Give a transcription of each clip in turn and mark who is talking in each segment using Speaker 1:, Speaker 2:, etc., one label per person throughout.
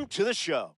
Speaker 1: to the show.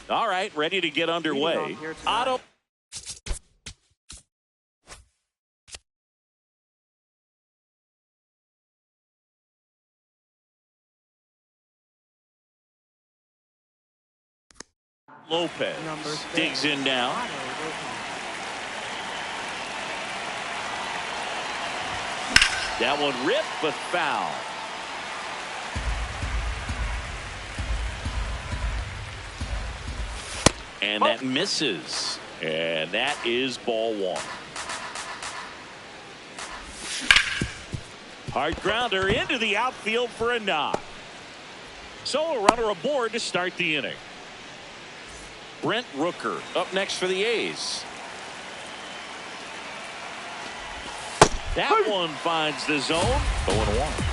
Speaker 2: All right, ready to get underway. Otto. Lopez digs in now. That one ripped, but foul. And that misses. And that is ball one. Hard grounder into the outfield for a knock. So a runner aboard to start the inning. Brent Rooker up next for the A's. That one finds the zone. 0-1.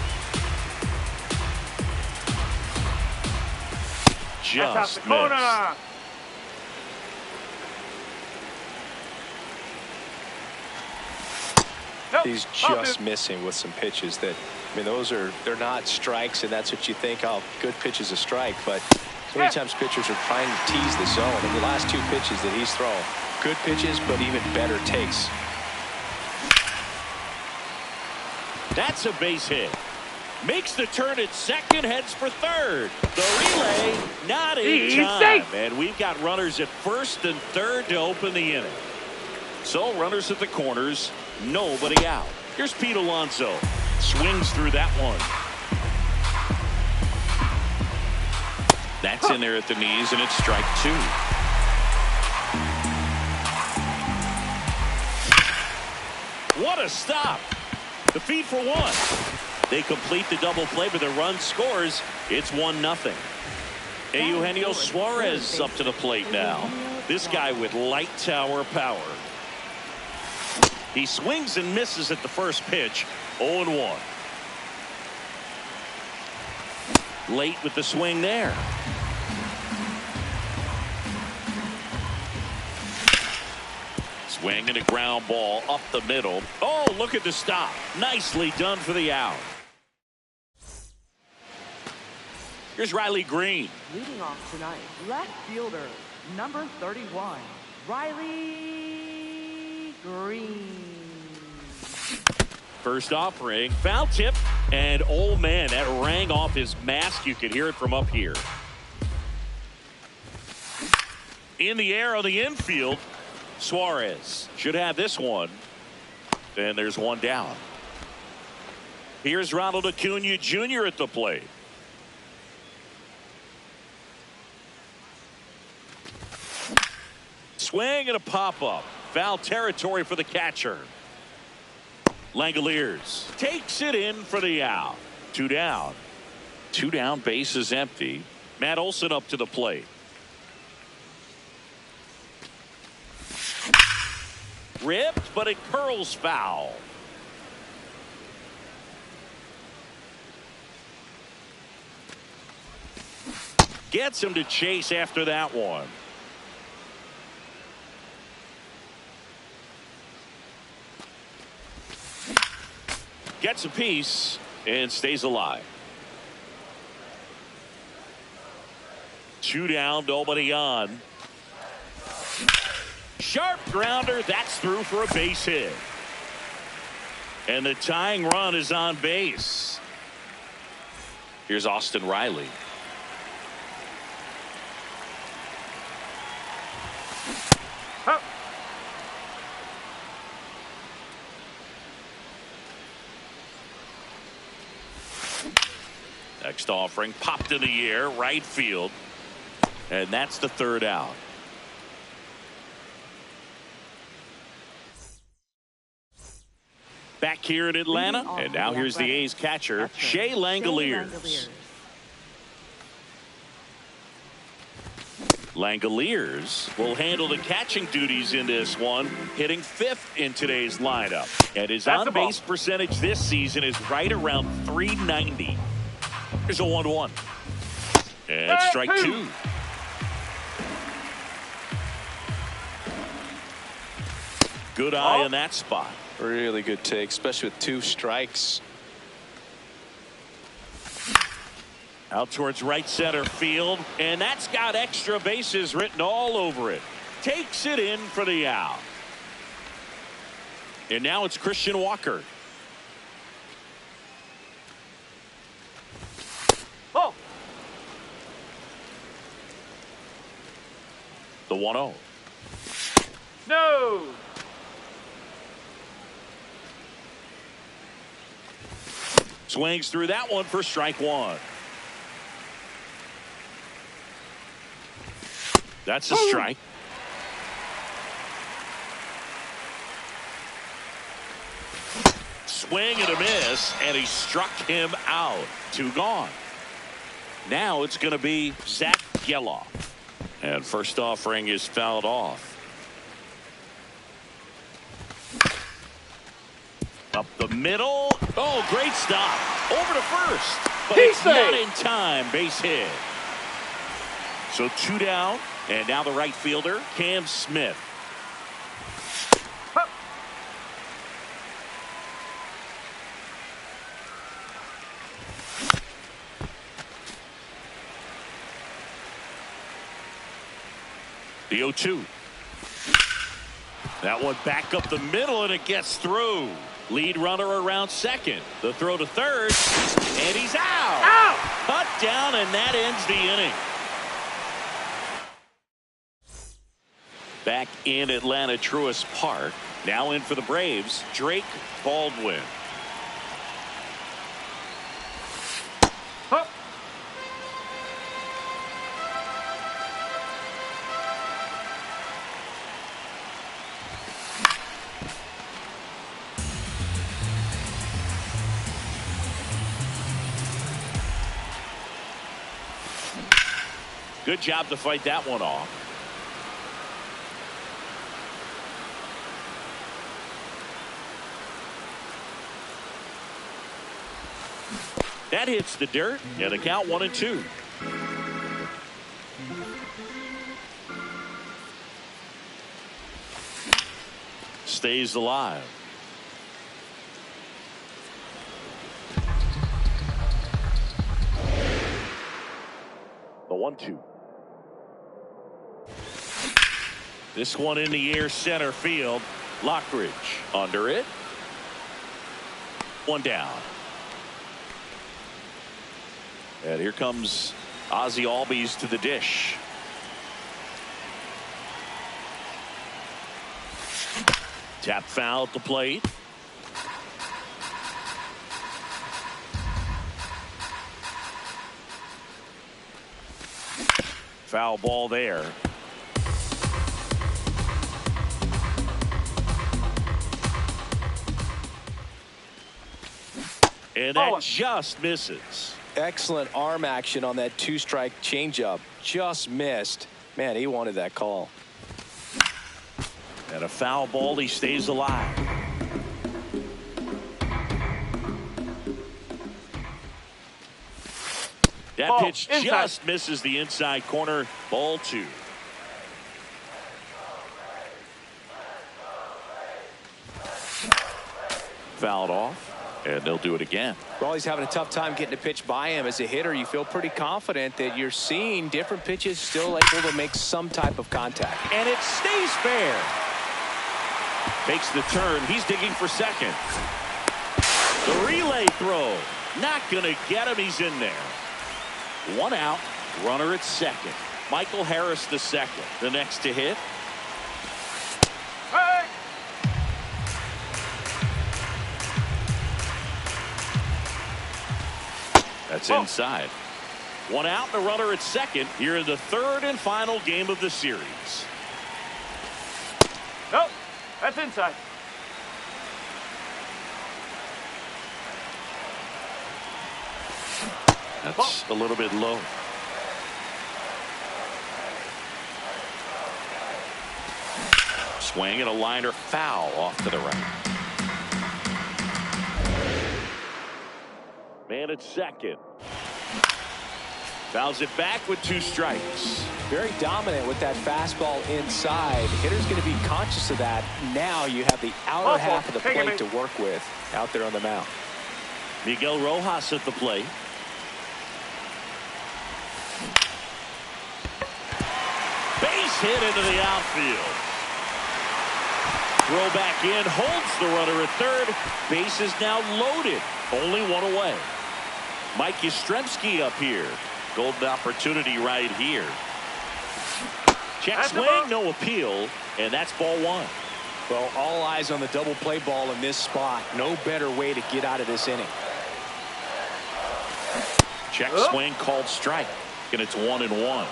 Speaker 2: Just missed.
Speaker 3: He's just missing with some pitches that, I mean, they're not strikes, and that's what you think, oh, good pitch is a strike, but so many times pitchers are trying to tease the zone. And the last two pitches that he's thrown, good pitches, but even better takes.
Speaker 2: That's a base hit. Makes the turn at second, heads for third. The relay not in time. And we've got runners at first and third to open the inning. So runners at the corners, nobody out. Here's Pete Alonso. Swings through that one. That's in there at the knees, and it's strike two. What a stop. The feed for one. They complete the double play, but the run scores. It's 1-0. Eugenio Suarez up to the plate now. This guy with light tower power. He swings and misses at the first pitch. 0-1. Late with the swing there. Swing and a ground ball up the middle. Oh, look at the stop. Nicely done for the out. Here's Riley Green.
Speaker 4: Leading off tonight, left fielder, number 31, Riley Green.
Speaker 2: First offering, foul tip, and oh man, that rang off his mask. You could hear it from up here. In the air on the infield, Suarez should have this one. And there's one down. Here's Ronald Acuna Jr. at the plate. Swing and a pop-up. Foul territory for the catcher. Langoliers takes it in for the out. Two down. Two down, base is empty. Matt Olson up to the plate. Ripped, but it curls foul. Gets him to chase after that one. Gets a piece and stays alive. 2 down, nobody on. Sharp grounder. That's through for a base hit. And the tying run is on base. Here's Austin Riley. Next offering popped in the air, right field. And that's the 3rd out. Back here in Atlanta, and now here's the A's catcher, Shea Langoliers. Langoliers will handle the catching duties in this one, hitting 5th in today's lineup. And his on-base percentage this season is right around .390. Here's a 1-1. And strike 2. Good eye in that spot.
Speaker 3: Really good take, especially with 2 strikes.
Speaker 2: Out towards right center field, and that's got extra bases written all over it. Takes it in for the out. And now it's Christian Walker.
Speaker 1: Oh.
Speaker 2: The 1-0.
Speaker 1: No.
Speaker 2: Swings through that one for strike 1. That's a strike. Swing and a miss, and he struck him out. 2 gone. Now it's going to be Zach Geloff. And first offering is fouled off. Up the middle. Oh, great stop. Over to first. But it's not in time. Base hit. So 2 down. And now the right fielder, Cam Smith. The 0-2. That one back up the middle, and it gets through. Lead runner around second. The throw to third, and he's out. Cut down, and that ends the inning. Back in Atlanta, Truist Park. Now in for the Braves, Drake Baldwin. Good job to fight that one off. That hits the dirt, and the count 1-2. Stays alive. The 1-2. This one in the air, center field. Lockridge under it. 1 down. And here comes Ozzie Albies to the dish. Tap foul at the plate. Foul ball there. And that just misses.
Speaker 3: Excellent arm action on that 2-strike changeup. Just missed. Man, he wanted that call.
Speaker 2: And a foul ball, he stays alive. That pitch just misses the inside corner. Ball 2. Fouled off. And they'll do it again.
Speaker 3: Well, he's having a tough time getting a pitch by him. As a hitter, you feel pretty confident that you're seeing different pitches still able to make some type of contact.
Speaker 2: And it stays fair. Makes the turn. He's digging for second. The relay throw. Not going to get him. He's in there. 1 out. Runner at second. Michael Harris the second. The next to hit.
Speaker 4: Hey!
Speaker 2: That's inside. 1 out, the runner at second here in the third and final game of the series.
Speaker 4: Nope, that's inside.
Speaker 2: That's a little bit low. Swing and a liner foul off to the right. Man at second. Fouls it back with 2 strikes.
Speaker 3: Very dominant with that fastball inside. Hitter's going to be conscious of that. Now you have the outer half of the plate to work with out there on the mound.
Speaker 2: Miguel Rojas at the plate. Base hit into the outfield. Throw back in, holds the runner at third. Base is now loaded. Only 1 away. Mike Yastrzemski up here. Golden opportunity right here. Check swing, no appeal, and that's ball 1.
Speaker 3: Well, all eyes on the double play ball in this spot. No better way to get out of this inning.
Speaker 2: Check swing called strike, and it's 1-1.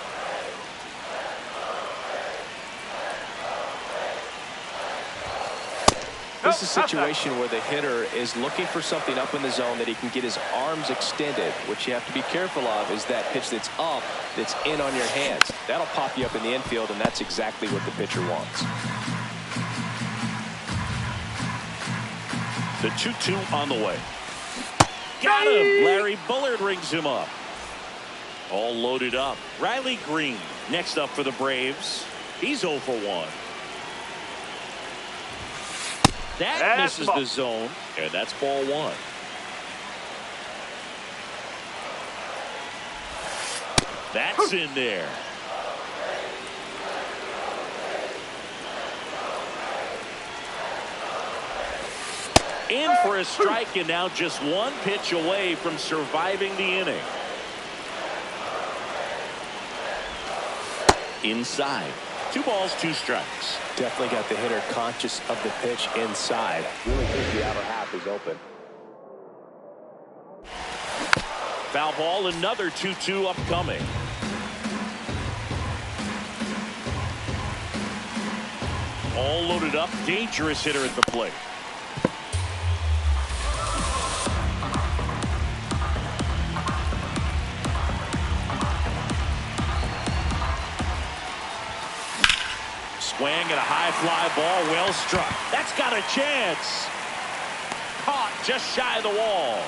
Speaker 3: This is a situation where the hitter is looking for something up in the zone that he can get his arms extended. What you have to be careful of is that pitch that's up, that's in on your hands. That'll pop you up in the infield, and that's exactly what the pitcher wants.
Speaker 2: The 2-2 on the way. Got him. Larry Bullard rings him up. All loaded up. Riley Green next up for the Braves. He's 0 for 1. That misses the zone, and that's ball 1. That's in there. In for a strike, and now just 1 pitch away from surviving the inning. Inside. 2 balls, 2 strikes.
Speaker 3: Definitely got the hitter conscious of the pitch inside. Really think the outer half is open.
Speaker 2: Foul ball, another 2-2 upcoming. All loaded up, dangerous hitter at the plate. Swing and a high fly ball, well struck. That's got a chance. Caught just shy of the wall.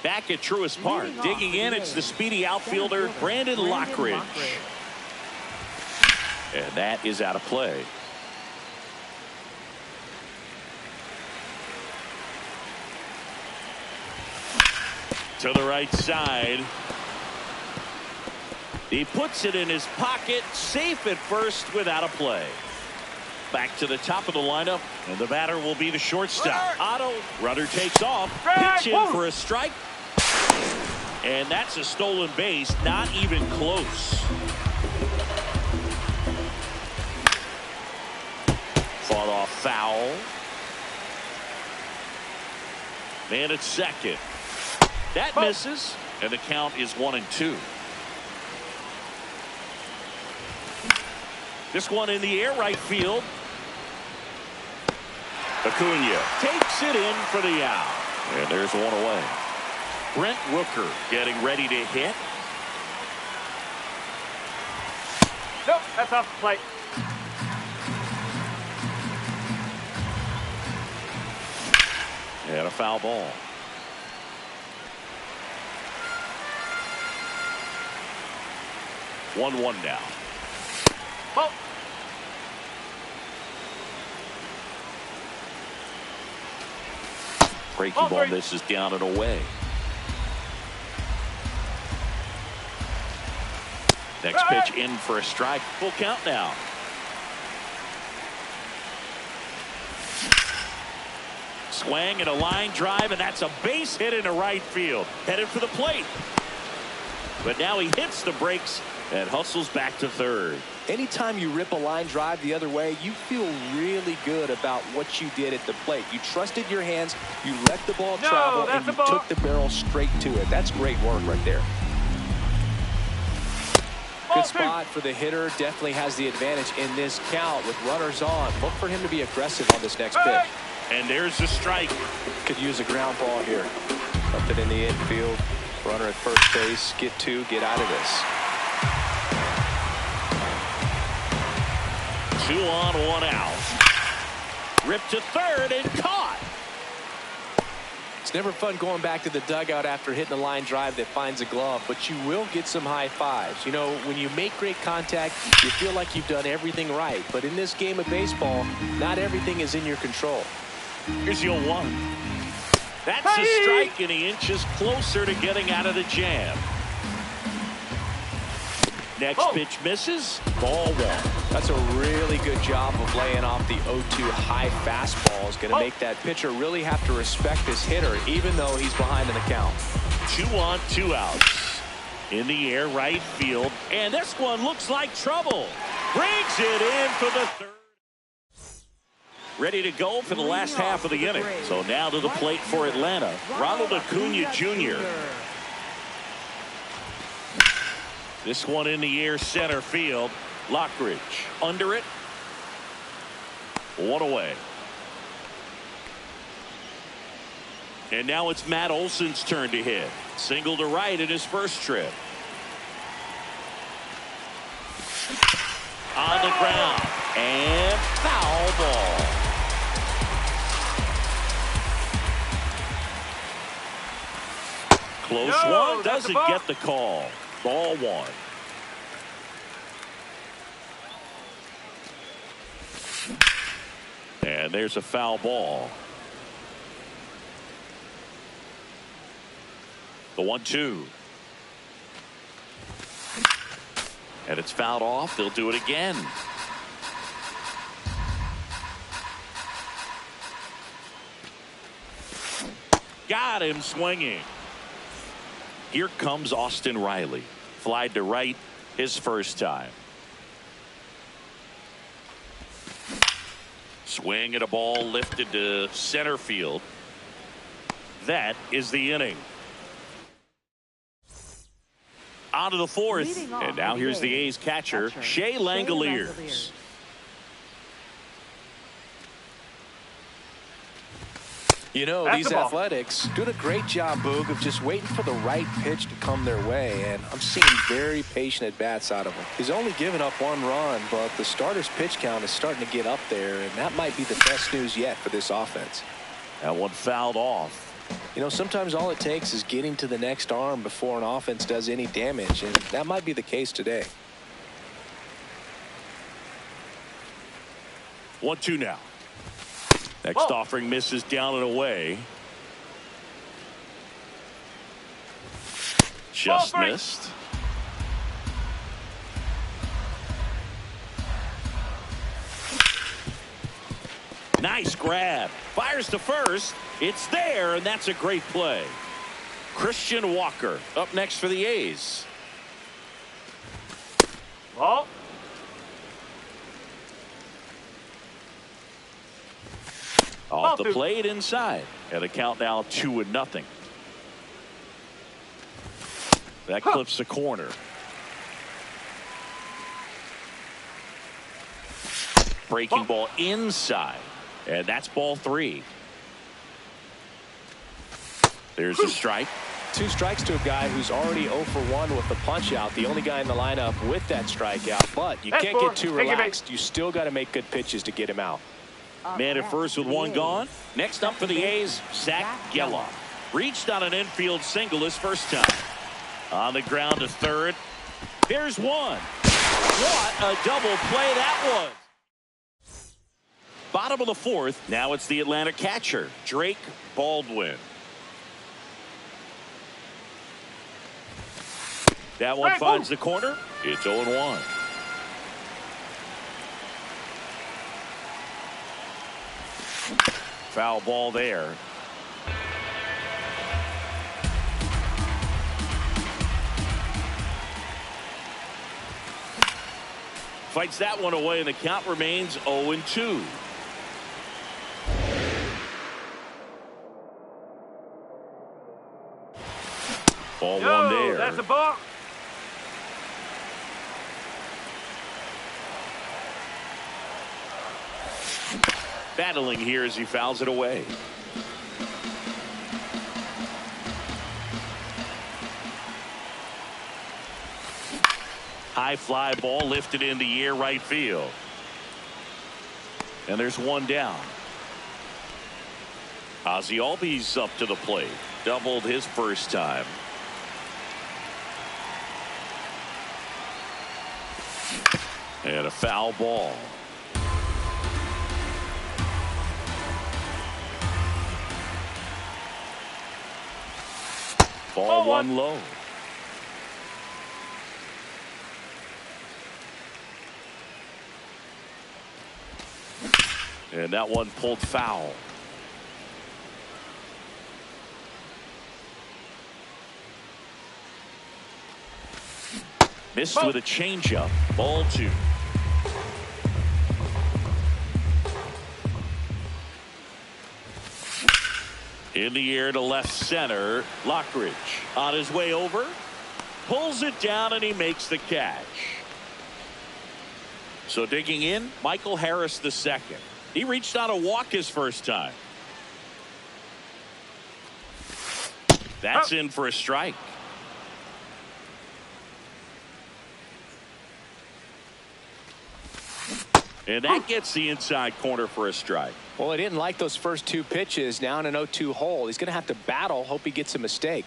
Speaker 2: Back at Truist Park, digging in, it's the speedy outfielder Brandon Lockridge. And that is out of play. To the right side. He puts it in his pocket, safe at first without a play. Back to the top of the lineup, and the batter will be the shortstop. Otto, runner takes off, pitch in for a strike. And that's a stolen base, not even close. Fought off foul. Man at second. That misses, and the count is 1-2. This one in the air, right field. Acuna takes it in for the out. And there's 1 away. Brent Rooker getting ready to hit.
Speaker 4: Nope, that's off the plate.
Speaker 2: And a foul ball. 1-1 now.
Speaker 4: Ball.
Speaker 2: Breaking ball misses down and away. Next pitch in for a strike. Full count now. Swing and a line drive, and that's a base hit into right field. Headed for the plate. But now he hits the brakes and hustles back to third.
Speaker 3: Anytime you rip a line drive the other way, you feel really good about what you did at the plate. You trusted your hands, you let the ball travel, and you took the barrel straight to it. That's great work right there. Good spot for the hitter. Definitely has the advantage in this count with runners on. Look for him to be aggressive on this next pitch.
Speaker 2: And there's the strike.
Speaker 3: Could use a ground ball here. Up it in the infield. Runner at first base. Get two. Get out of this.
Speaker 2: 2 on, 1 out. Ripped to third and caught.
Speaker 3: It's never fun going back to the dugout after hitting a line drive that finds a glove, but you will get some high fives. You know, when you make great contact, you feel like you've done everything right. But in this game of baseball, not everything is in your control.
Speaker 2: Here's the 0-1. That's a strike, and he inches closer to getting out of the jam. Next pitch misses. Ball 1.
Speaker 3: That's a really good job of laying off the 0-2 high fastball. Is going to make that pitcher really have to respect this hitter, even though he's behind in the count.
Speaker 2: 2 on, 2 outs. In the air, right field. And this one looks like trouble. Brings it in for the third. Ready to go for the last half of the inning. So now to the plate for Atlanta, Ronald Acuna Jr. This one in the air, center field. Lockridge under it. 1 away. And now it's Matt Olson's turn to hit. Single to right in his first trip. On the ground. And foul ball. Close one. Doesn't get the call. Ball 1. And there's a foul ball. The 1-2. And it's fouled off. They'll do it again. Got him swinging. Here comes Austin Riley. Flied to right his first time. Swing at a ball lifted to center field. That is the inning. On to the fourth. And now here's the A's catcher, Shea Langoliers.
Speaker 3: You know, these Athletics doing a great job, Boog, of just waiting for the right pitch to come their way, and I'm seeing very patient at-bats out of him. He's only given up 1 run, but the starter's pitch count is starting to get up there, and that might be the best news yet for this offense.
Speaker 2: That one fouled off.
Speaker 3: You know, sometimes all it takes is getting to the next arm before an offense does any damage, and that might be the case today.
Speaker 2: 1-2 now. Next offering misses down and away. Just missed. Nice grab. Fires to first. It's there, and that's a great play. Christian Walker up next for the A's.
Speaker 1: Ball.
Speaker 2: Off the plate inside. And a count now 2-0. That clips the corner. Breaking ball inside. And that's ball 3. There's a strike.
Speaker 3: 2 strikes to a guy who's already 0 for 1 with the punch out. The only guy in the lineup with that strikeout. But you can't get too relaxed. You still got to make good pitches to get him out.
Speaker 2: Man at first with 1 gone. Next up for the A's, Zach Geloff. Reached on an infield single his first time. On the ground to third. There's 1. What a double play that was. Bottom of the fourth. Now it's the Atlanta catcher, Drake Baldwin. That one finds the corner. It's 0-1. Foul ball there. Fights that one away, and the count remains 0-2. Ball one there.
Speaker 1: That's a ball.
Speaker 2: Battling here as he fouls it away. High fly ball lifted in the air, right field. And there's one down. Ozzie Albies up to the plate. Doubled his first time. And a foul ball. Ball one low. And that one pulled foul. Missed with a changeup. Ball two. In the air to left center. Lockridge on his way over. Pulls it down and he makes the catch. So digging in, Michael Harris the second. He reached on a walk his first time. That's in for a strike. And that gets the inside corner for a strike.
Speaker 3: Well, he didn't like those first two pitches. Now in an 0-2 hole. He's going to have to battle. Hope he gets a mistake.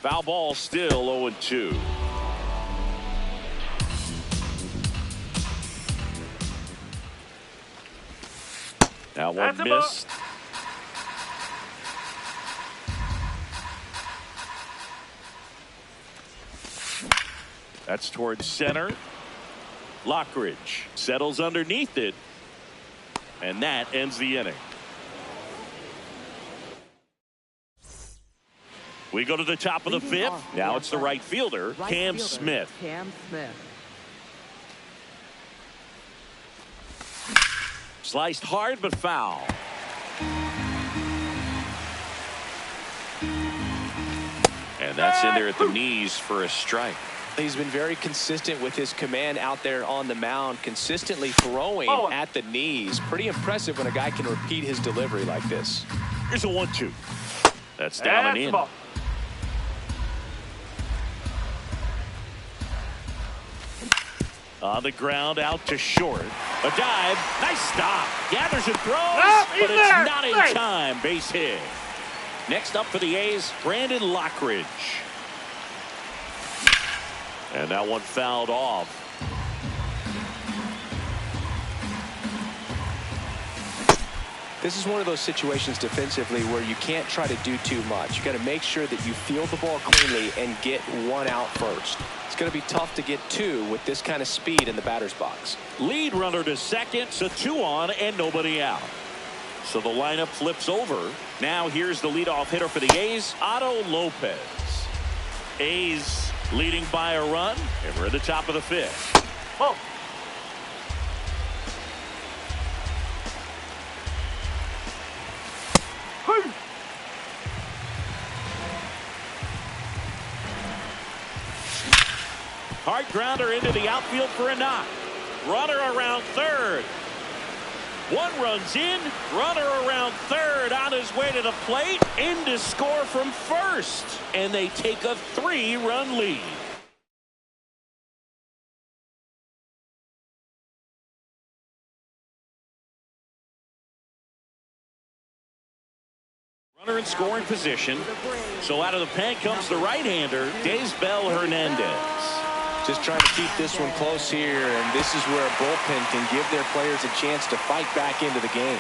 Speaker 2: Foul ball still 0-2. That one missed. That's towards center. Lockridge settles underneath it. And that ends the inning. We go to the top of the fifth. Now it's the right fielder, Cam Smith.
Speaker 4: Cam Smith.
Speaker 2: Sliced hard but foul. And that's in there at the knees for a strike.
Speaker 3: He's been very consistent with his command out there on the mound, consistently throwing at the knees. Pretty impressive when a guy can repeat his delivery like this.
Speaker 2: Here's a 1-2. That's down and in. On the ground, out to short. A dive. Nice stop. Gathers and throws, but it's not in time. Base hit. Next up for the A's, Brandon Lockridge. And that one fouled off.
Speaker 3: This is one of those situations defensively where you can't try to do too much. You got to make sure that you field the ball cleanly and get one out first. It's going to be tough to get two with this kind of speed in the batter's box.
Speaker 2: Lead runner to second, so 2 on and nobody out. So the lineup flips over. Now here's the leadoff hitter for the A's, Otto Lopez. A's leading by a run, and we're at the top of the fifth. Hard grounder into the outfield for a knock. Runner around third. One runs in. Runner around third on his way to the plate. In to score from first. And they take a 3-run lead. Runner in scoring position. So out of the pen comes the right-hander, Daysbel Hernandez.
Speaker 3: Just trying to keep this one close here, and this is where a bullpen can give their players a chance to fight back into the game.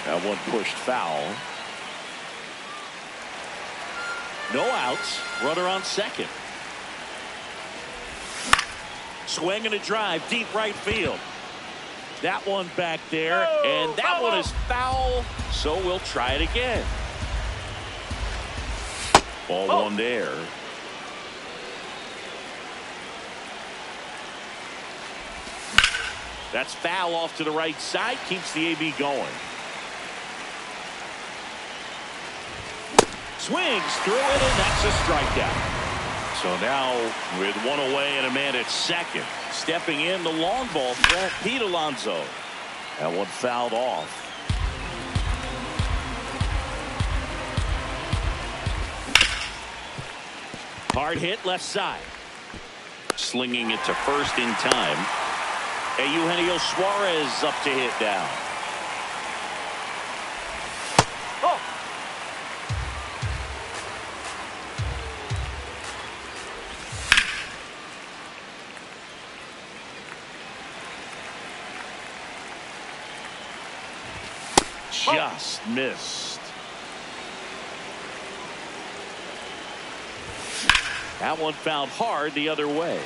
Speaker 2: That one pushed foul. No outs. Runner on second. Swing and a drive deep right field. That one back there, and that one is foul, so we'll try it again. Ball one there. That's foul off to the right side, keeps the AB going. Swings through it, and that's a strikeout. So now with one away and a man at second, stepping in the long ball threat, Pete Alonso. That one fouled off. Hard hit left side. Slinging it to first in time. Eugenio Suarez up to hit down. Just missed. That one fouled hard the other way.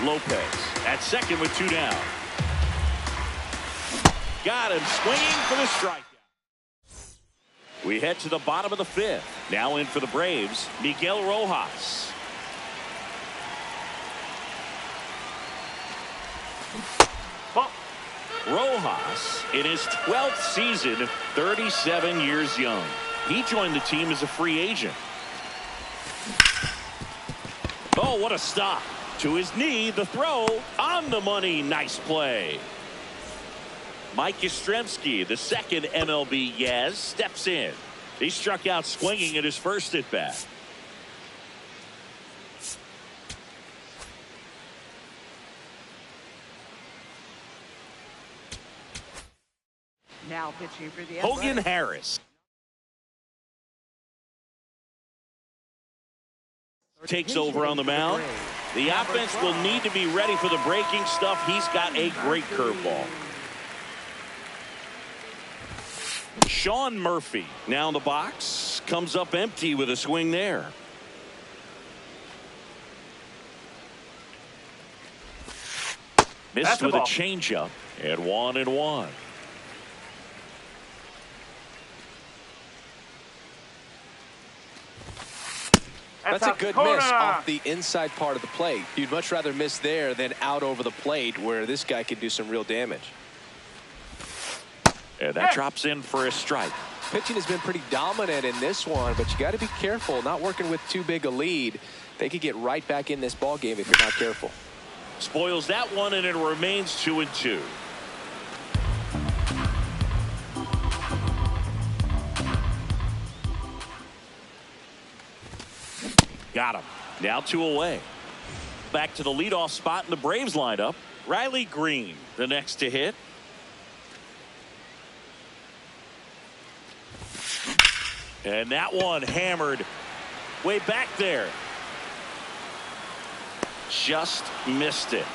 Speaker 2: Lopez at second with two down. Got him swinging for the strikeout. We head to the bottom of the fifth. Now in for the Braves, Miguel Rojas. Rojas, in his 12th season, 37 years young. He joined the team as a free agent. Oh, what a stop. To his knee, the throw on the money. Nice play. Mike Yastrzemski, the second MLB Yaz, steps in. He struck out swinging at his first at bat.
Speaker 4: Now pitching for the
Speaker 2: Hogan
Speaker 4: Athletics.
Speaker 2: Harris takes over on the mound. The offense will need to be ready for the breaking stuff. He's got a great curveball. Sean Murphy now in the box, comes up empty with a swing there. Missed with a changeup at 1-1.
Speaker 3: That's a good miss off the inside part of the plate. You'd much rather miss there than out over the plate where this guy can do some real damage.
Speaker 2: And that drops in for a strike.
Speaker 3: Pitching has been pretty dominant in this one, but you got to be careful. Not working with too big a lead. They could get right back in this ball game if you're not careful.
Speaker 2: Spoils that one, and it remains 2-2. Got him. Now 2 away. Back to the leadoff spot in the Braves lineup. Riley Green, the next to hit. And that one hammered way back there. Just missed it.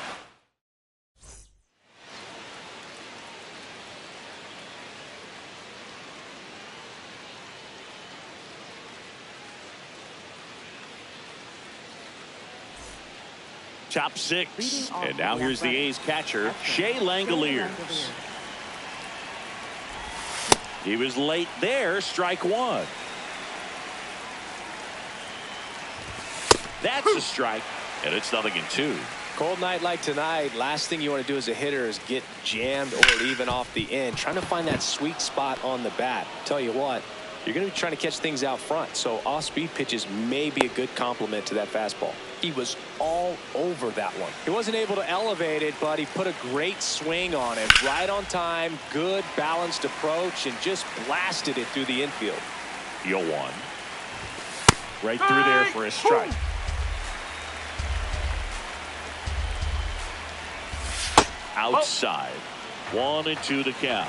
Speaker 2: Top 6. And now here's the A's catcher, Shea Langoliers. He was late there, strike one. That's a strike, and it's 0-2.
Speaker 3: Cold night like tonight, last thing you want to do as a hitter is get jammed or even off the end. Trying to find that sweet spot on the bat. Tell you what, you're going to be trying to catch things out front, so off-speed pitches may be a good complement to that fastball. He was all over that one. He wasn't able to elevate it, but he put a great swing on it. Right on time, good balanced approach, and just blasted it through the infield.
Speaker 2: 0-1. Right through there for a strike. Outside. 1-2 the count.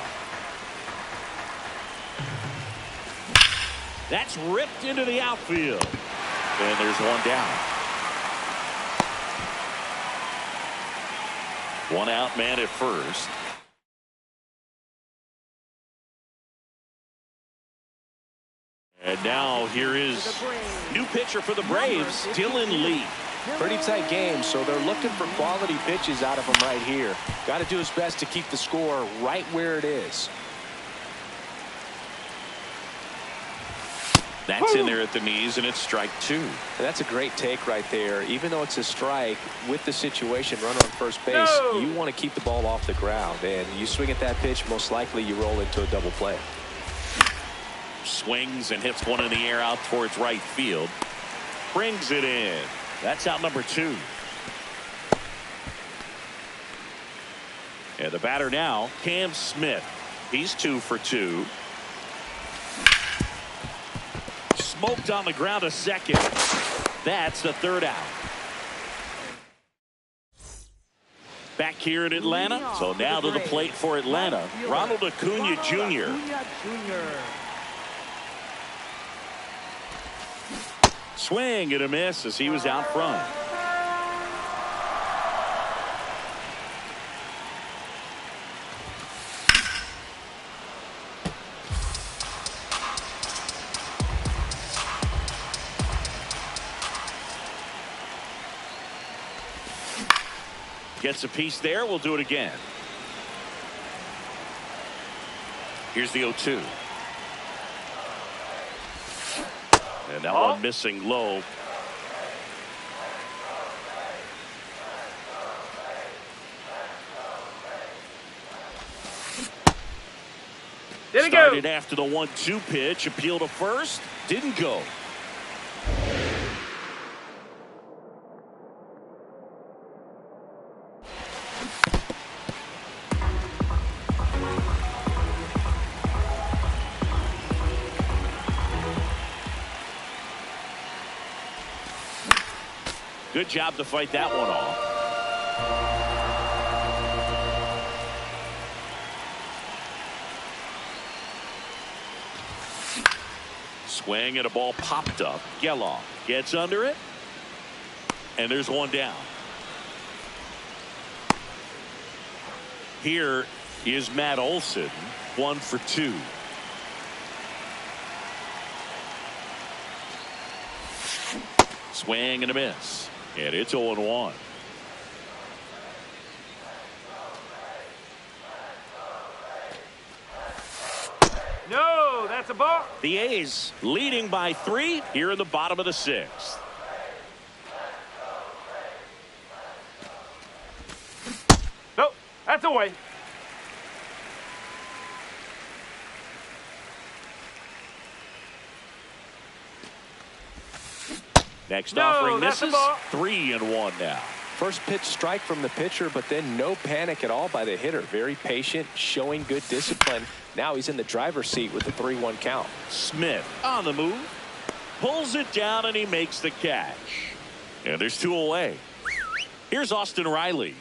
Speaker 2: That's ripped into the outfield. And there's one down. One out, man at first. And now here is new pitcher for the Braves, Dylan Lee.
Speaker 3: Pretty tight game, so they're looking for quality pitches out of him right here. Got to do his best to keep the score right where it is.
Speaker 2: That's in there at the knees, and it's strike two.
Speaker 3: And that's a great take right there. Even though it's a strike, with the situation, runner on first base, you want to keep the ball off the ground. And you swing at that pitch, most likely you roll into a double play.
Speaker 2: Swings and hits one in the air out towards right field. Brings it in. That's out number two. And the batter now, Cam Smith. He's 2 for 2. Smoked on the ground a second. That's the third out. Back here in Atlanta. So now to the plate for Atlanta, Ronald Acuna Jr. Swing and a miss as he was out front. Gets a piece there. We'll do it again. Here's the 0-2. And that one missing low.
Speaker 1: Did it go?
Speaker 2: Started after the 1-2 pitch. Appeal to first. Didn't go. Good job to fight that one off. Swing and a ball popped up. Geloff gets under it. And there's one down. Here is Matt Olson, 1 for 2. Swing and a miss. And it's 0-1.
Speaker 1: No, that's a ball.
Speaker 2: The A's leading by 3 here in the bottom of the 6th.
Speaker 1: Nope, that's away.
Speaker 2: Next
Speaker 1: No,
Speaker 2: offering
Speaker 1: that's a
Speaker 2: misses.
Speaker 1: ball.
Speaker 2: 3-1 now.
Speaker 3: First pitch strike from the pitcher, but then no panic at all by the hitter. Very patient, showing good discipline. Now he's in the driver's seat with the 3-1 count.
Speaker 2: Smith on the move. Pulls it down and he makes the catch. And there's 2 away. Here's Austin Riley.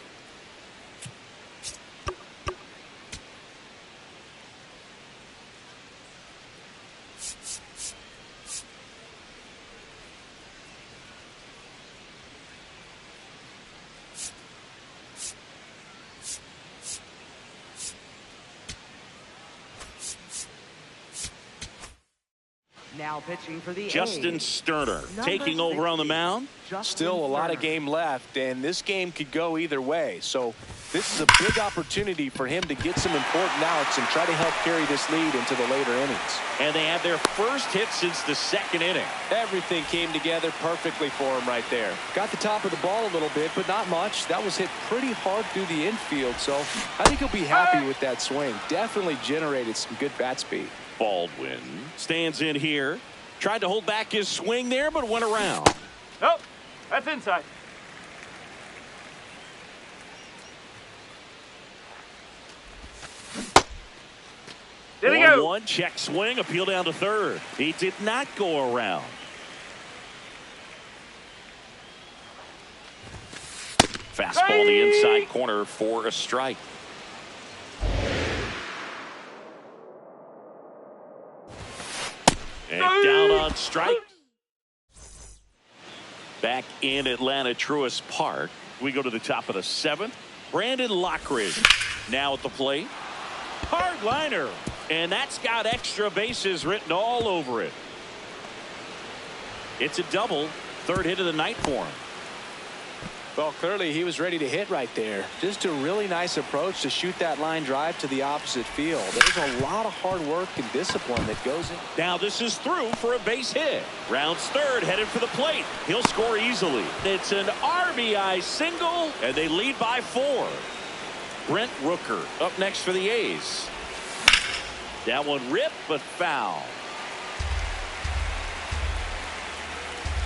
Speaker 4: Now pitching for the
Speaker 2: Justin
Speaker 4: A's.
Speaker 2: Sterner
Speaker 4: Number
Speaker 2: taking over on the
Speaker 4: 60,
Speaker 2: mound.
Speaker 4: Justin
Speaker 3: Still a lot of
Speaker 4: Sterner.
Speaker 3: game left, and this game could go either way. So this is a big opportunity for him to get some important outs and try to help carry this lead into the later innings.
Speaker 2: And they had their first hit since the 2nd inning.
Speaker 3: Everything came together perfectly for him right there. Got the top of the ball a little bit, but not much. That was hit pretty hard through the infield, so I think he'll be happy with that swing. Definitely generated some good bat speed.
Speaker 2: Baldwin stands in here. Tried to hold back his swing there, but went around.
Speaker 1: Nope, that's inside. Did he go?
Speaker 2: 1-1, check swing, appeal down to third. He did not go around. Fastball in the inside corner for a strike. And down on strike. Back in Atlanta Truist Park. We go to the top of the 7th. Brandon Lockridge now at the plate. Hard liner. And that's got extra bases written all over it. It's a double. Third hit of the night for him.
Speaker 3: Well, clearly he was ready to hit right there. Just a really nice approach to shoot that line drive to the opposite field. There's a lot of hard work and discipline that goes in.
Speaker 2: Now this is through for a base hit. Rounds third, headed for the plate. He'll score easily. It's an RBI single, and they lead by 4. Brent Rooker up next for the A's. That one ripped, but foul.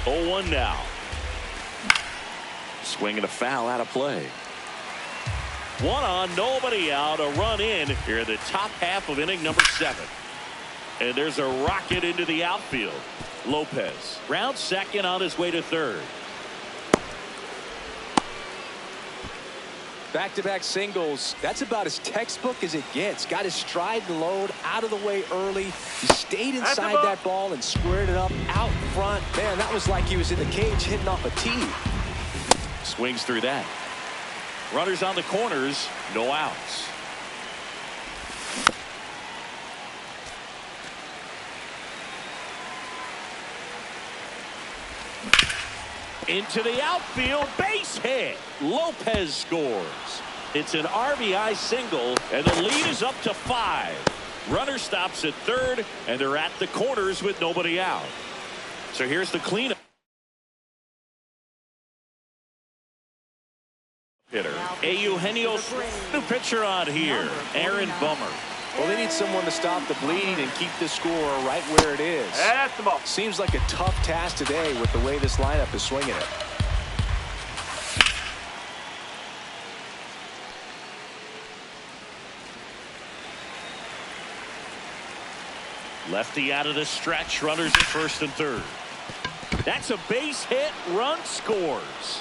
Speaker 2: 0-1 now. Swing and a foul out of play. 1 on, nobody out, a run in here in the top half of inning number 7. And there's a rocket into the outfield. Lopez rounds second on his way to third.
Speaker 3: Back-to-back singles. That's about as textbook as it gets. Got his stride load out of the way early. He stayed inside that ball and squared it up out front. Man, that was like he was in the cage hitting off a tee.
Speaker 2: Swings through that. Runners on the corners, no outs. Into the outfield, base hit. Lopez scores. It's an RBI single, and the lead is up to 5. Runner stops at third, and they're at the corners with nobody out. So here's the cleanup. Hitter. Eugenio, new pitcher on here. Aaron Bummer.
Speaker 3: Well, they need someone to stop the bleed and keep the score right where it is.
Speaker 1: That's the ball.
Speaker 3: Seems like a tough task today with the way this lineup is swinging it.
Speaker 2: Lefty out of the stretch. Runners at first and third. That's a base hit. Run scores.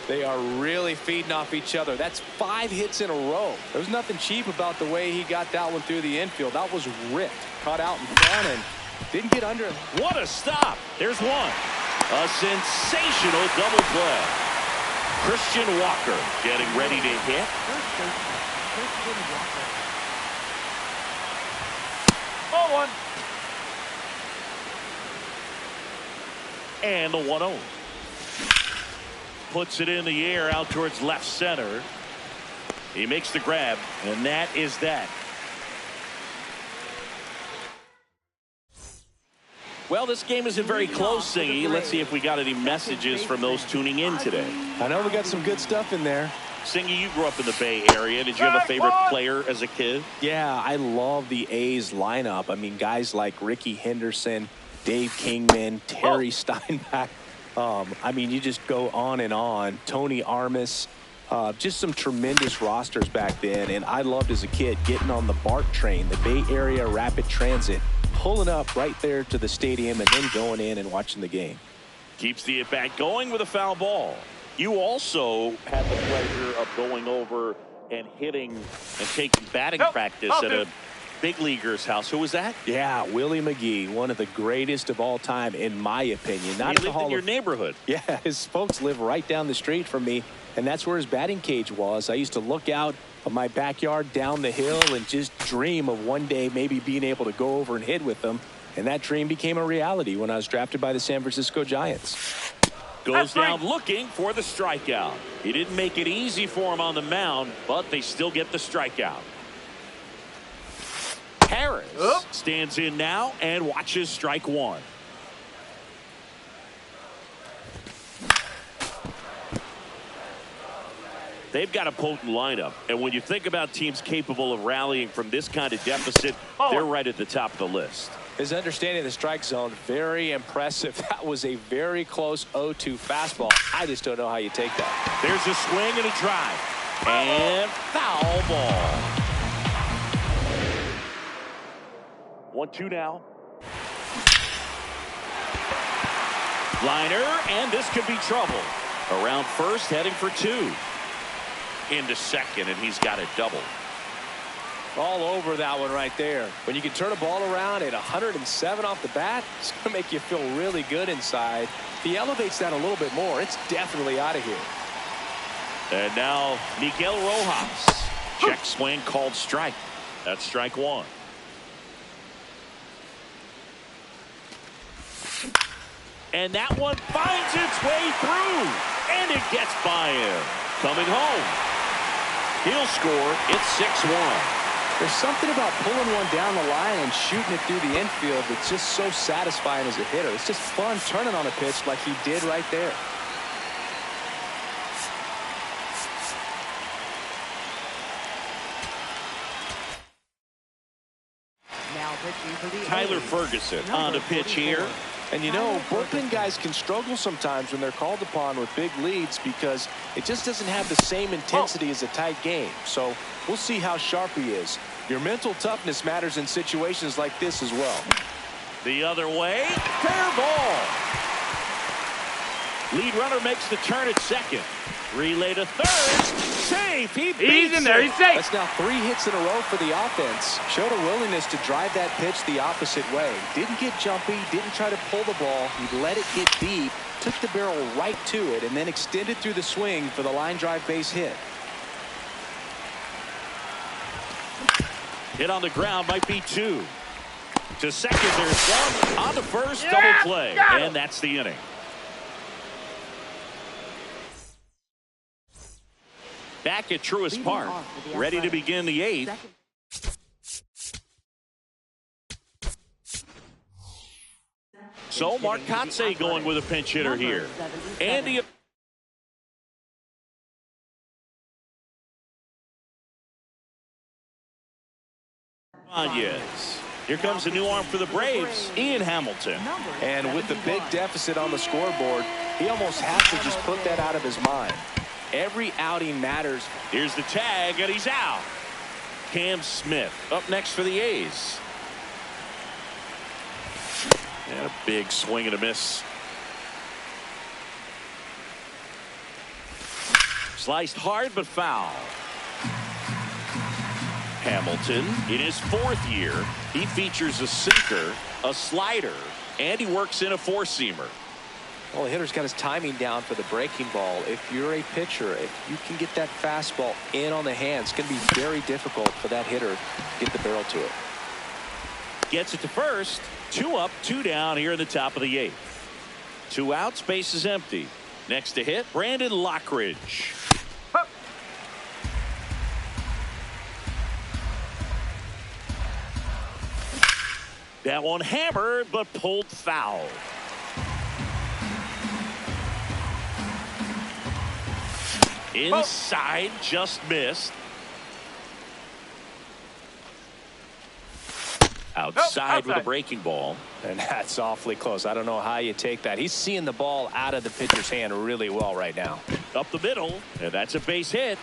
Speaker 3: They are really feeding off each other. That's 5 hits in a row. There's nothing cheap about the way he got that one through the infield. That was ripped. Caught out in front and didn't get under it.
Speaker 2: What a stop. There's one. A sensational double play. Christian Walker getting ready to hit.
Speaker 1: Oh, 1.
Speaker 2: And the 1-0. Puts it in the air out towards left center. He makes the grab, and that is that. Well, this game isn't very close, Singy. Let's see if we got any messages from those tuning in today.
Speaker 3: I know we got some good stuff in there.
Speaker 2: Singy, you grew up in the Bay Area. Did you have a favorite player as a kid?
Speaker 3: Yeah, I love the A's lineup. I mean, guys like Ricky Henderson, Dave Kingman, Terry Steinbach. I mean, you just go on and on. Tony Armas, just some tremendous rosters back then. And I loved as a kid getting on the BART train, the Bay Area Rapid Transit, pulling up right there to the stadium and then going in and watching the game.
Speaker 2: Keeps the at-bat going with a foul ball. You also had the pleasure of going over and hitting and taking batting practice at a big leaguer's house. Who was that?
Speaker 3: Yeah, Willie McGee, one of the greatest of all time, in my opinion.
Speaker 2: He lived in your neighborhood.
Speaker 3: Yeah, his folks live right down the street from me, and that's where his batting cage was. I used to look out of my backyard down the hill and just dream of one day maybe being able to go over and hit with them. And that dream became a reality when I was drafted by the San Francisco Giants.
Speaker 2: Goes down looking for the strikeout. He didn't make it easy for him on the mound, but they still get the strikeout. Harris stands in now and watches strike one. They've got a potent lineup, and when you think about teams capable of rallying from this kind of deficit, they're right at the top of the list.
Speaker 3: His understanding of the strike zone, very impressive. That was a very close 0-2 fastball. I just don't know how you take that.
Speaker 2: There's a swing and a drive. And foul ball. 1-2 now. Liner, and this could be trouble. Around first, heading for 2. Into second, and he's got a double.
Speaker 3: All over that one right there. When you can turn a ball around at 107 off the bat, it's going to make you feel really good inside. If he elevates that a little bit more, it's definitely out of here.
Speaker 2: And now Miguel Rojas. Check swing called strike. That's strike one. And that one finds its way through. And it gets by him. Coming home. He'll score. It's 6-1.
Speaker 3: There's something about pulling one down the line and shooting it through the infield that's just so satisfying as a hitter. It's just fun turning on a pitch like he did right there.
Speaker 4: Now pitching for the
Speaker 2: Tyler
Speaker 4: A's,
Speaker 2: Ferguson on the pitch here.
Speaker 3: And you know, bullpen guys can struggle sometimes when they're called upon with big leads because it just doesn't have the same intensity as a tight game. So we'll see how sharp he is. Your mental toughness matters in situations like this as well.
Speaker 2: The other way. Fair ball. Lead runner makes the turn at second. Relay to third. Safe.
Speaker 1: He's in there. He's safe.
Speaker 3: That's now 3 hits in a row for the offense. Showed a willingness to drive that pitch the opposite way. Didn't get jumpy. Didn't try to pull the ball. He let it get deep. Took the barrel right to it and then extended through the swing for the line drive base hit.
Speaker 2: Hit on the ground might be 2. To second, there's 1. On the first, double play. And that's the inning. Back at Truist Park, ready to begin the 8th. So Mark Kotsay going with a pinch hitter here. Andy Yes. Here comes a new arm for the Braves, Ian Hamilton.
Speaker 3: And with the big deficit on the scoreboard, he almost has to just put that out of his mind. Every outing matters.
Speaker 2: Here's the tag, and he's out. Cam Smith up next for the A's. And a big swing and a miss. Sliced hard but foul. Hamilton, in his 4th year, he features a sinker, a slider, and he works in a 4-seamer.
Speaker 3: Well, the hitter's got his timing down for the breaking ball. If you're a pitcher, if you can get that fastball in on the hands, it's going to be very difficult for that hitter to get the barrel to it.
Speaker 2: Gets it to first. 2 up, 2 down here in the top of the 8th. 2 outs, base is empty. Next to hit, Brandon Lockridge. That one hammered, but pulled foul. Inside, just missed. Outside with a breaking ball.
Speaker 3: And that's awfully close. I don't know how you take that. He's seeing the ball out of the pitcher's hand really well right now.
Speaker 2: Up the middle, and that's a base hit.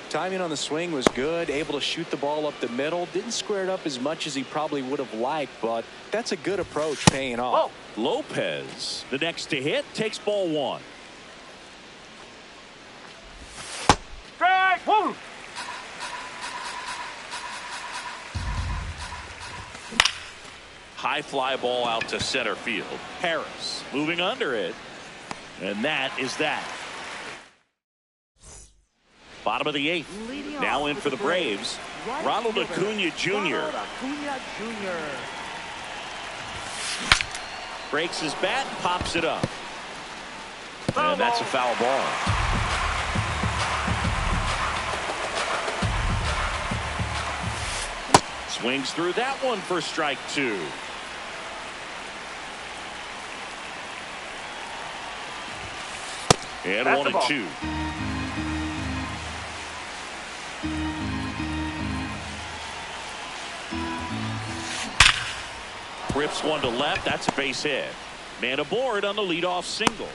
Speaker 3: Timing on the swing was good. Able to shoot the ball up the middle. Didn't square it up as much as he probably would have liked, but that's a good approach paying off.
Speaker 2: Lopez, the next to hit, takes ball 1.
Speaker 1: Strike. Woo.
Speaker 2: High fly ball out to center field. Harris moving under it. And that is that. Bottom of the 8th. Now in for the Braves. Ronald Acuna Jr. Breaks his bat, pops it up. And that's a foul ball. Swings through that one for strike 2. And 1-2. Rips one to left. That's a base hit. Man aboard on the leadoff single.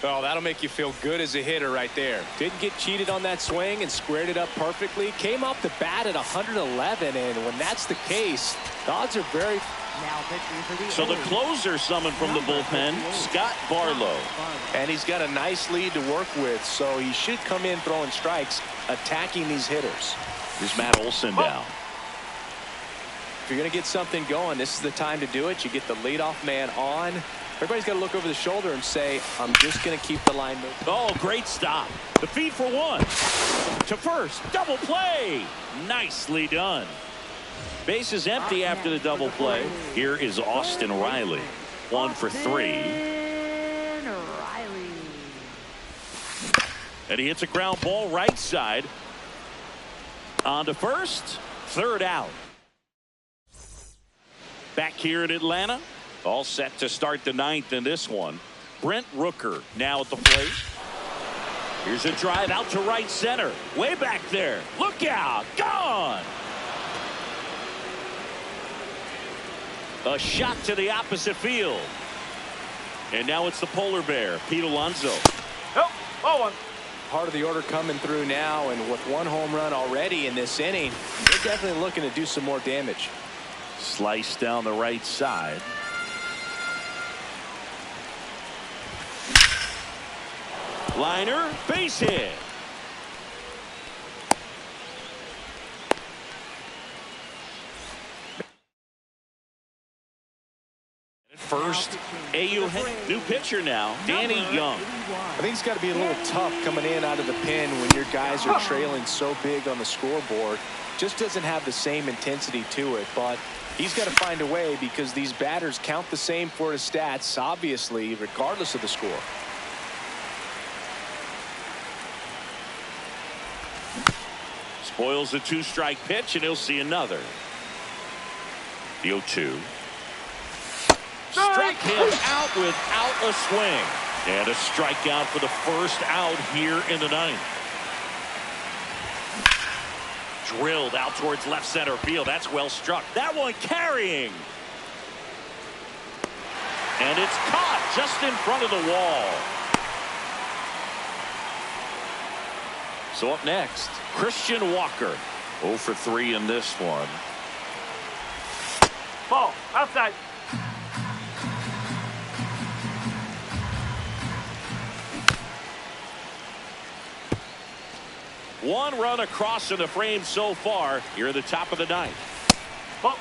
Speaker 3: Oh, that'll make you feel good as a hitter right there. Didn't get cheated on that swing and squared it up perfectly. Came off the bat at 111, and when that's the case, the odds are very
Speaker 4: Now pitching for the
Speaker 2: So the
Speaker 4: A's.
Speaker 2: closer summoned from the bullpen, Scott Barlow.
Speaker 3: And he's got a nice lead to work with, so he should come in throwing strikes, attacking these hitters.
Speaker 2: Here's Matt Olson down.
Speaker 3: If you're going to get something going, this is the time to do it. You get the leadoff man on. Everybody's got to look over the shoulder and say, I'm just going to keep the line moving.
Speaker 2: Oh, great stop. The feed for one. To first. Double play. Nicely done. Base is empty after the double play. Here is Austin Riley. 1 for 3.
Speaker 4: Riley.
Speaker 2: And he hits a ground ball right side. On to first. Third out. Back here in Atlanta. All set to start the ninth in this one. Brent Rooker now at the plate. Here's a drive out to right center. Way back there. Look out. Gone. A shot to the opposite field. And now it's the polar bear, Pete Alonso.
Speaker 1: Oh, ball one.
Speaker 3: Part of the order coming through now, and with one home run already in this inning, they're definitely looking to do some more damage.
Speaker 2: Slice down the right side. Liner, base hit. First, new pitcher now, Danny Young.
Speaker 3: I think it's got to be a little tough coming in out of the pen when your guys are trailing so big on the scoreboard. Just doesn't have the same intensity to it, but he's got to find a way because these batters count the same for his stats, obviously, regardless of the score.
Speaker 2: Spoils the 2-strike pitch, and he'll see another. The 0-2. Struck him out without a swing. And a strikeout for the first out here in the ninth. Drilled out towards left center field. That's well struck. That one carrying. And it's caught just in front of the wall. So up next, Christian Walker. 0 for 3 in this one.
Speaker 1: Ball, outside.
Speaker 2: One run across in the frame so far here at the top of the ninth.
Speaker 1: Ball.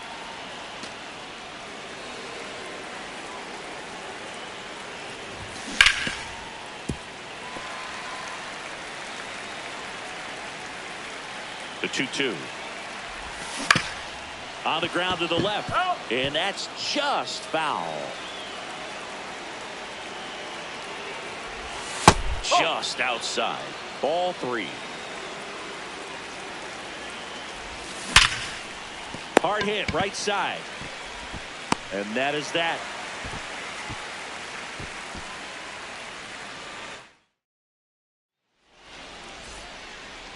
Speaker 2: The 2-2. On the ground to the left.
Speaker 1: Oh.
Speaker 2: And that's just foul. Just outside. Ball 3. Hard hit right side. And that is that.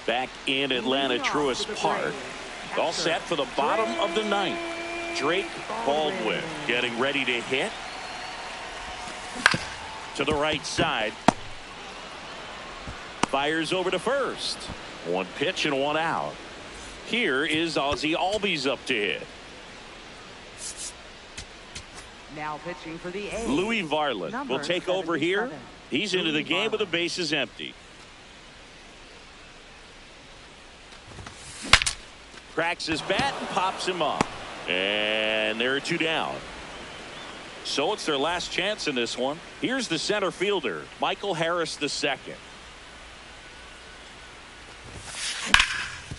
Speaker 2: Back in Atlanta Truist Park. All set for the bottom of the ninth. Drake Baldwin getting ready to hit. To the right side. Fires over to first. One pitch and one out. Here is Ozzie Albies up to hit.
Speaker 4: Now pitching for the A's.
Speaker 2: Louis Varland will take over here. He's into the game with the bases empty. Cracks his bat and pops him up. And there are 2 down. So it's their last chance in this one. Here's the center fielder, Michael Harris II.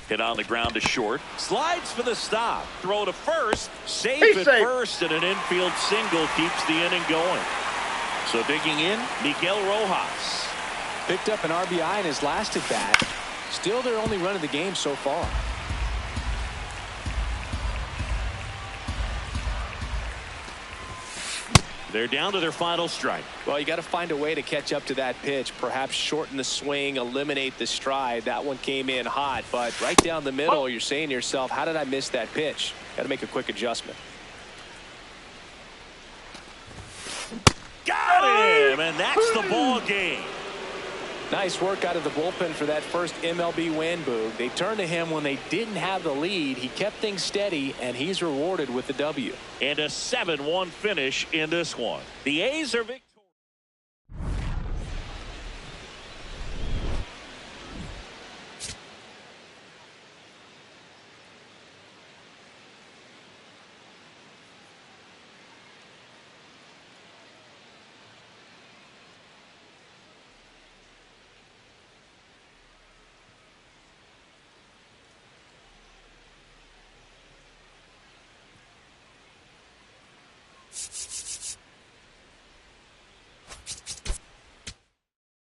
Speaker 2: Hit on the ground to short. Slides for the stop. Throw to first. Safe at first, and an infield single keeps the inning going. So digging in, Miguel Rojas.
Speaker 3: Picked up an RBI in his last at bat. Still their only run of the game so far.
Speaker 2: They're down to their final strike.
Speaker 3: Well, you got to find a way to catch up to that pitch. Perhaps shorten the swing, eliminate the stride. That one came in hot, but right down the middle, you're saying to yourself, how did I miss that pitch? Got to make a quick adjustment.
Speaker 2: Got him, and that's the ball game.
Speaker 3: Nice work out of the bullpen for that first MLB win, Boog. They turned to him when they didn't have the lead. He kept things steady, and he's rewarded with the W.
Speaker 2: And a 7-1 finish in this one. The A's are victorious.